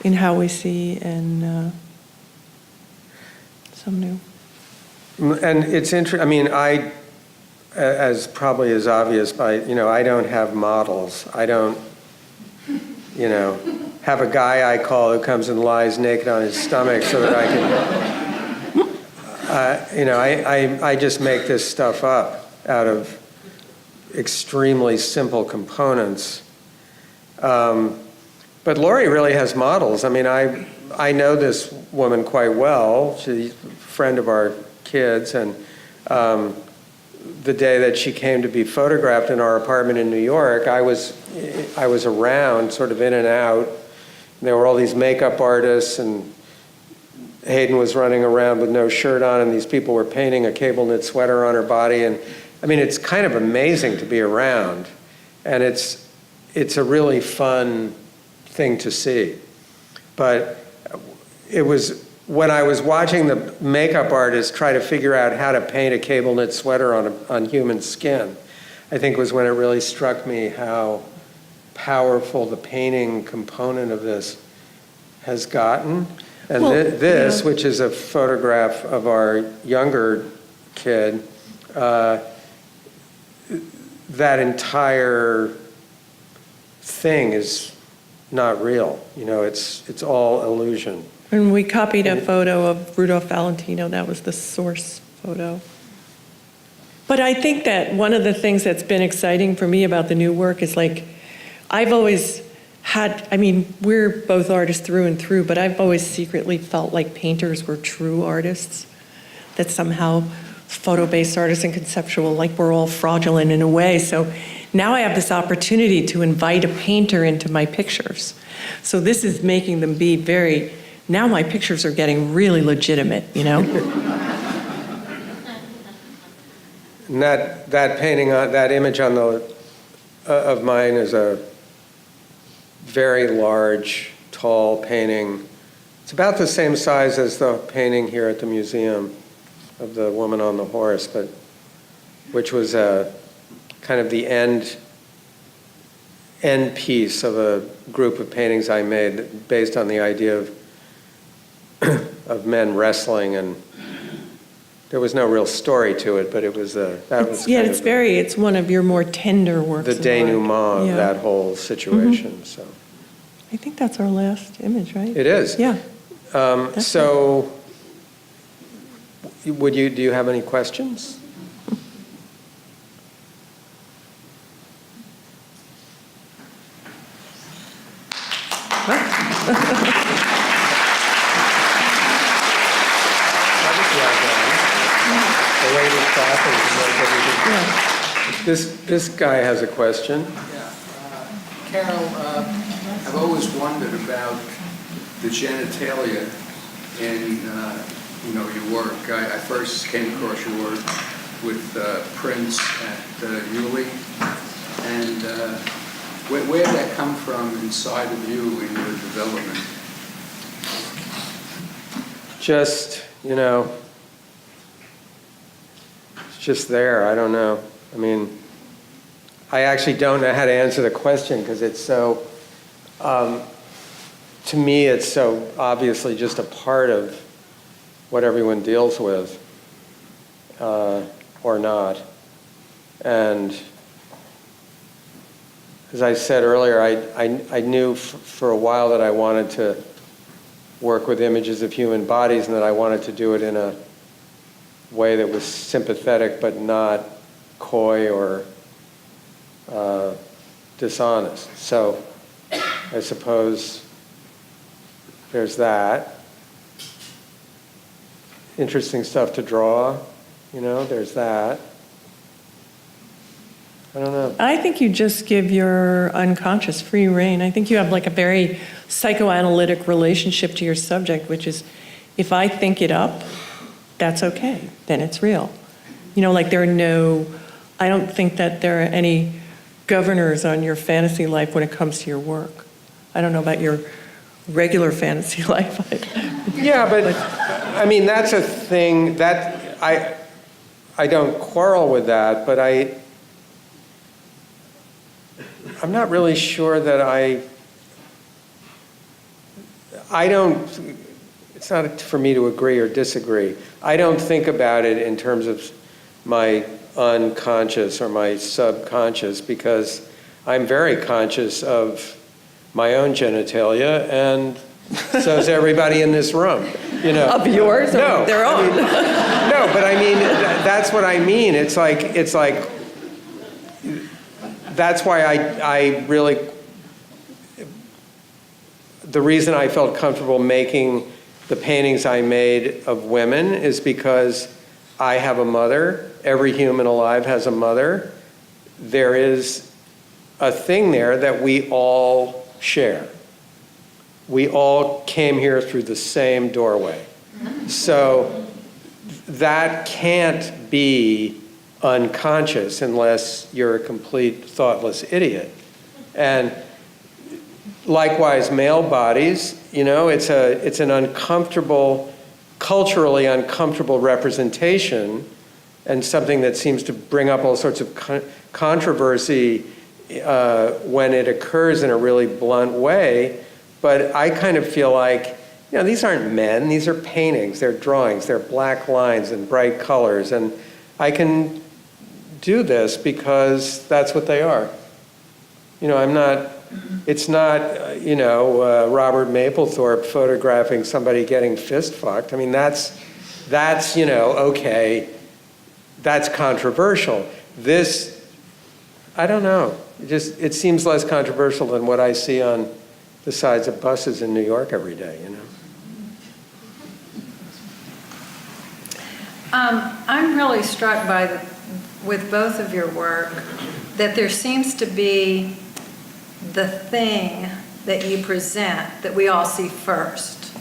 in How We See, and some new. And it's interesting, I mean, as probably is obvious by, I don't have models. I don't, have a guy I call who comes and lies naked on his stomach so that I can, I just make this stuff up out of extremely simple components. But Laurie really has models. I mean, I know this woman quite well. She's a friend of our kids, and the day that she came to be photographed in our apartment in New York, I was around, sort of in and out. There were all these makeup artists, and Hayden was running around with no shirt on, and these people were painting a cable knit sweater on her body. And I mean, it's kind of amazing to be around, and it's a really fun thing to see. But it was when I was watching the makeup artist try to figure out how to paint a cable knit sweater on human skin, I think was when it really struck me how powerful the painting component of this has gotten. And this, which is a photograph of our younger kid, that entire thing is not real. It's all illusion. And we copied a photo of Rudolph Valentino. That was the source photo. But I think that one of the things that's been exciting for me about the new work is, like, I've always had, I mean, we're both artists through and through, but I've always secretly felt like painters were true artists, that somehow photo-based artists and conceptual, like, we're all fraudulent in a way. So now I have this opportunity to invite a painter into my pictures. So this is making them be very, now my pictures are getting really legitimate, And that painting, that image on of mine is a very large, tall painting. It's about the same size as the painting here at the museum of the woman on the horse, but which was kind of the end piece of a group of paintings I made based on the idea of men wrestling, and there was no real story to it, but it was it's one of your more tender works. The denouement of that whole situation. Mm-hmm. So I think that's our last image, right? it is. Yeah. So do you have any questions? This guy has a question. Yeah. Carol, I've always wondered about the genitalia in your work. I first came across your work with prints at Yulee, and where did that come from inside of you in your development? Just, it's just there. I don't know. I mean, I actually don't know how to answer the question because it's so, to me, it's so obviously just a part of what everyone deals with, or not. And as I said earlier, I knew for a while that I wanted to work with images of human bodies and that I wanted to do it in a way that was sympathetic but not coy or dishonest. So I suppose there's that. Interesting stuff to draw. there's that. I don't know. I think you just give your unconscious free rein. I think you have like a very psychoanalytic relationship to your subject, which is, if I think it up, that's okay, then it's real. Like I don't think that there are any governors on your fantasy life when it comes to your work. I don't know about your regular fantasy life. Yeah, but I mean, that's a thing that I don't quarrel with that, but I'm not really sure that I don't, it's not for me to agree or disagree. I don't think about it in terms of my unconscious or my subconscious, because I'm very conscious of my own genitalia, and so is everybody in this room. Of yours or no, their own? No, but I mean, that's what I mean. It's like, that's why I really, the reason I felt comfortable making the paintings I made of women is because I have a mother. Every human alive has a mother. There is a thing there that we all share. We all came here through the same doorway. So that can't be unconscious unless you're a complete thoughtless idiot. And likewise, male bodies, it's an uncomfortable, culturally uncomfortable representation, and something that seems to bring up all sorts of controversy when it occurs in a really blunt way. But I kind of feel like, these aren't men, these are paintings, they're drawings, they're black lines and bright colors, and I can do this because that's what they are. It's not, Robert Mapplethorpe photographing somebody getting fist fucked. I mean, that's okay, that's controversial. This, I don't know, it seems less controversial than what I see on the sides of buses in New York every day, I'm really struck with both of your work that there seems to be the thing that you present that we all see first.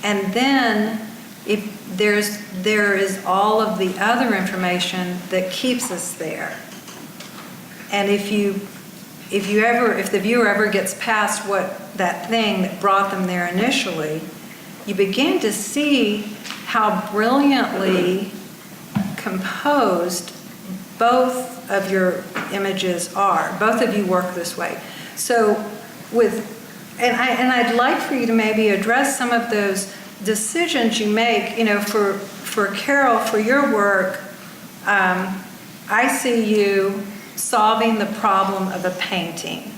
And then there is all of the other information that keeps us there. And if the viewer ever gets past that thing that brought them there initially, you begin to see how brilliantly composed both of your images are. Both of you work this way. So I'd like for you to maybe address some of those decisions you make, for Carroll, for your work. I see you solving the problem of a painting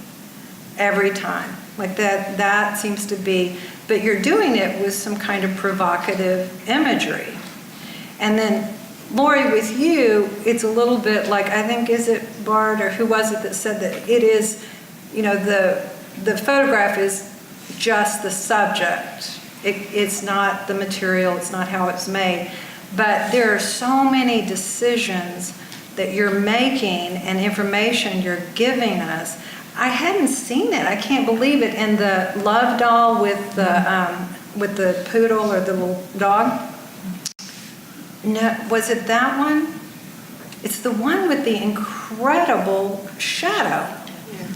every time. Like that seems to be, but you're doing it with some kind of provocative imagery. And then Laurie, with you, it's a little bit like, I think, is it Bard or who was it that said that it is, the photograph is just the subject. It's not the material, it's not how it's made. But there are so many decisions that you're making and information you're giving us. I hadn't seen it. I can't believe it. And the love doll with the poodle or the little dog. No, was it that one? It's the one with the incredible shadow.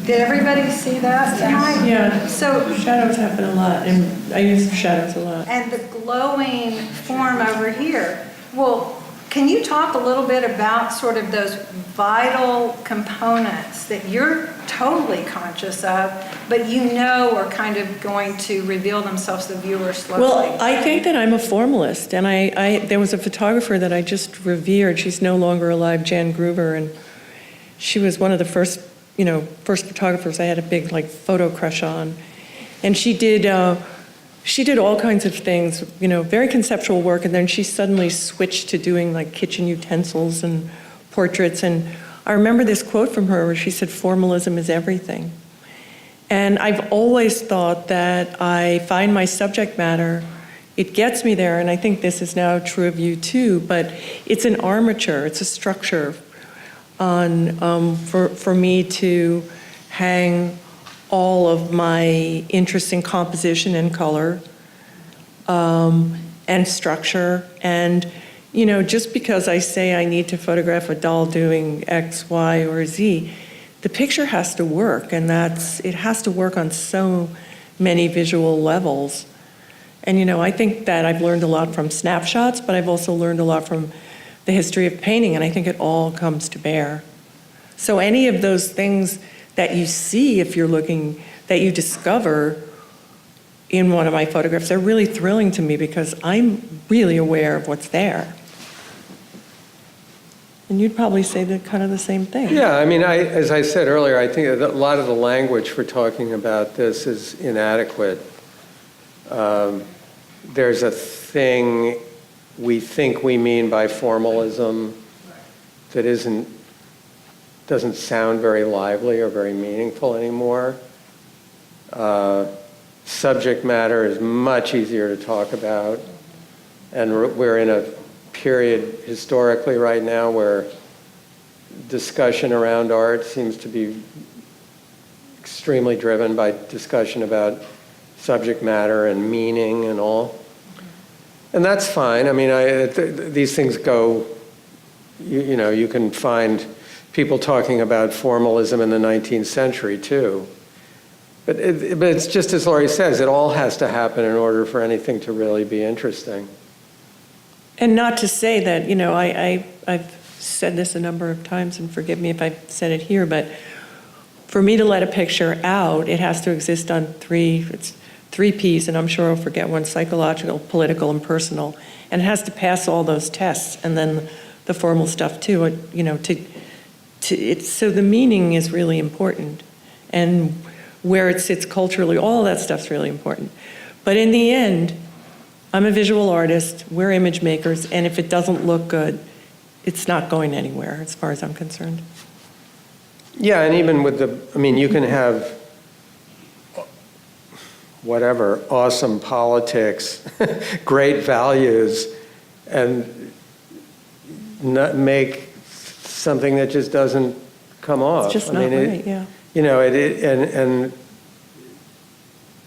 Did everybody see that tonight? Yeah. So shadows happen a lot, and I use shadows a lot. And the glowing form over here. Well, can you talk a little bit about sort of those vital components that you're totally conscious of, but are kind of going to reveal themselves to the viewer slowly? Well, I think that I'm a formalist, and there was a photographer that I just revered. She's no longer alive, Jan Gruber, and she was one of the first photographers I had a big photo crush on, and she did all kinds of things, very conceptual work, and then she suddenly switched to doing kitchen utensils and portraits. And I remember this quote from her where she said, "Formalism is everything." And I've always thought that I find my subject matter it gets me there, and I think this is now true of you too, but it's an armature, it's a structure for me to hang all of my interest in composition and color and structure. And, just because I say I need to photograph a doll doing X, Y, or Z, the picture has to work, and it has to work on so many visual levels. And, I think that I've learned a lot from snapshots, but I've also learned a lot from the history of painting, and I think it all comes to bear. So any of those things that you see, if you're looking, that you discover in one of my photographs, they're really thrilling to me because I'm really aware of what's there. And you'd probably say kind of the same thing. Yeah, I mean, as I said earlier, I think that a lot of the language for talking about this is inadequate. There's a thing we think we mean by formalism that doesn't sound very lively or very meaningful anymore. Subject matter is much easier to talk about, and we're in a period historically right now where discussion around art seems to be extremely driven by discussion about subject matter and meaning and all. And that's fine. I mean, these things go, you can find people talking about formalism in the 19th century too. But it's just as Laurie says, it all has to happen in order for anything to really be interesting. And not to say that, I've said this a number of times, and forgive me if I've said it here, but for me to let a picture out, it has to exist on three P's, and I'm sure I'll forget one: psychological, political, and personal. And it has to pass all those tests, and then the formal stuff too, so the meaning is really important. And where it sits culturally, all that stuff's really important. But in the end, I'm a visual artist, we're image makers, and if it doesn't look good, it's not going anywhere as far as I'm concerned. Yeah, and even with you can have whatever, awesome politics, great values, and not make something that just doesn't come off. It's just not right, yeah. And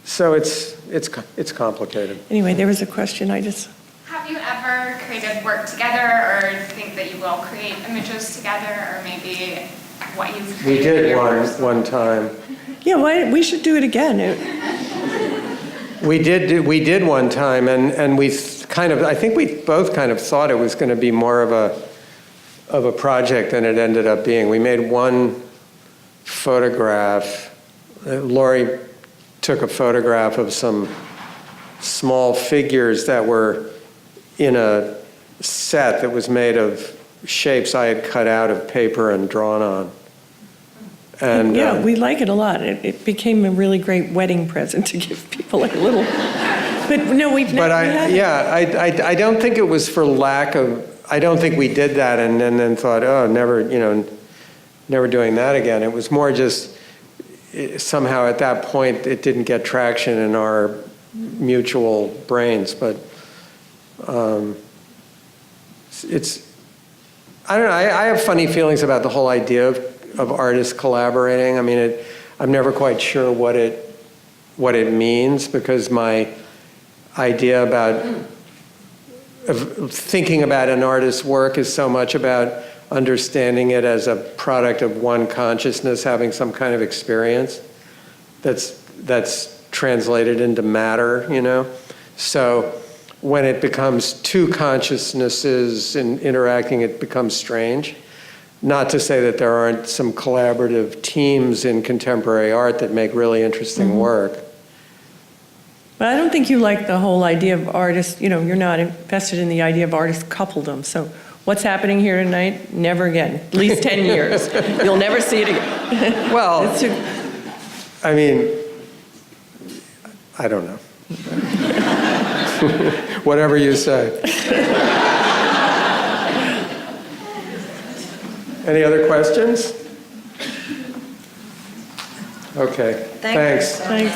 so it's complicated. Anyway, there was a question Have you ever created work together, or think that you will create images together, or maybe what you've created? We did one time. Yeah, we should do it again. We did one time, and we I think we both kind of thought it was going to be more of a project than it ended up being. We made one photograph. Laurie took a photograph of some small figures that were in a set that was made of shapes I had cut out of paper and drawn on. And yeah, we like it a lot. It became a really great wedding present to give people like a little. But no, we've never. But I don't think it was for lack of. I don't think we did that and then thought, oh, never doing that again. It was more just somehow at that point it didn't get traction in our mutual brains. But it's. I don't know. I have funny feelings about the whole idea of artists collaborating. I mean, I'm never quite sure what it means, because my idea of thinking about an artist's work is so much about understanding it as a product of one consciousness having some kind of experience that's translated into matter, So when it becomes two consciousnesses interacting, it becomes strange. Not to say that there aren't some collaborative teams in contemporary art that make really interesting work. But I don't think you like the whole idea of artists, you're not invested in the idea of artists coupledom. So what's happening here tonight? Never again. At least 10 years. You'll never see it again. Well, I mean, I don't know. Whatever you say. Any other questions? Okay, thanks. Thanks.